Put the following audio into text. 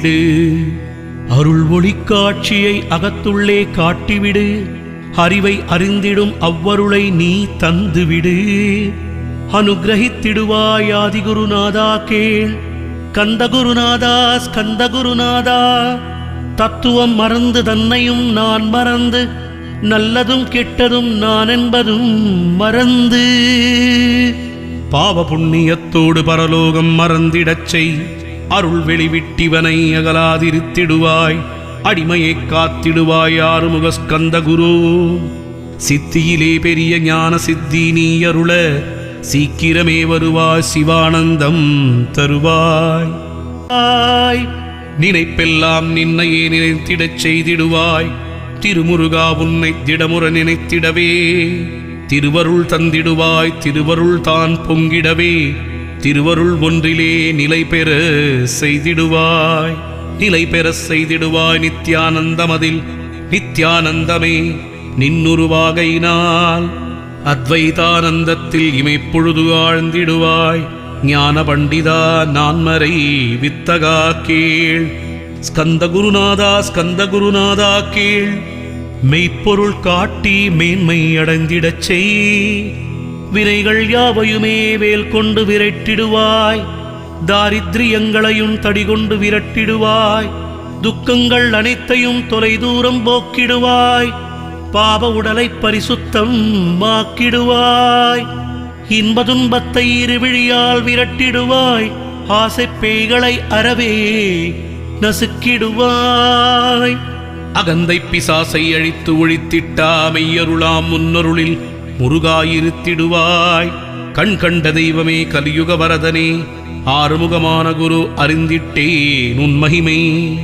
செய்திடு. அருள் ஒளிக்காட்சியை அகத்துள்ளே காட்டிவிடு. அறிவை அறிந்திடும் அவ்வருளை நீ தந்துவிடு. அனுகிரகித்திடுவாய் ஆதிகுருநாதா கேள். கந்தகுருநாதா ஸ்கந்தகுருநாதா, தத்துவம் மறந்து தன்னையும் நான் மறந்து, நல்லதும் கெட்டதும் நான் என்பதும் மறந்து, பாவ புண்ணியத்தோடு பரலோகம் மறந்திடச் செய். அருள் வெளிவிட்டிவனை அகலாதிருத்திடுவாய். அடிமையை காத்திடுவாய் ஆறுமுக ஸ்கந்த குரு. சித்தியிலே பெரிய ஞான சித்தி நீ அருள சீக்கிரமே வருவாய். சிவானந்தம் தருவாய். நினைப்பெல்லாம் நின்னையே நினைத்திடச் செய்திடுவாய். திருமுருகா உன்னை திடமுற நினைத்திடவே திருவருள் தந்திடுவாய். திருவருள் தான் பொங்கிடவே திருவருள் ஒன்றிலே நிலை பெற செய்திடுவாய். நிலை பெற செய்திடுவாய். நித்யானந்தமதில் நித்யானந்தமே நின்னுருவாகையினால் அத்வைதானந்தத்தில் இமைப்பொழுது ஆழ்ந்திடுவாய். ஞான பண்டிதா நான்மறை வித்தகா கேள். ஸ்கந்த குருநாதா ஸ்கந்த குருநாதா கேள். மெய்ப்பொருள் காட்டி மேன்மை அடைந்திடச் செய். வினைகள் யாவையுமே வேல் கொண்டு விரட்டிடுவாய். தாரித்ரியங்களையும் தடிகொண்டு விரட்டிடுவாய். துக்கங்கள் அனைத்தையும் தொலைதூரம் போக்கிடுவாய். பாவ உடலை பரிசுத்தம் மாக்கிடுவாய். இன்ப துன்பத்தை இருவிழியால் விரட்டிடுவாய். ஆசை பேய்களை அறவே நசுக்கிடுவாய். அகந்தை பிசாசை அழித்து ஒழித்திட்டா மெய்யருளாம் முன்னருளில் முருகாயிருத்திடுவாய். கண் கண்ட தெய்வமே கலியுக வரதனே ஆறுமுகமான குரு அறிந்திட்டேன் உன் மகிமை.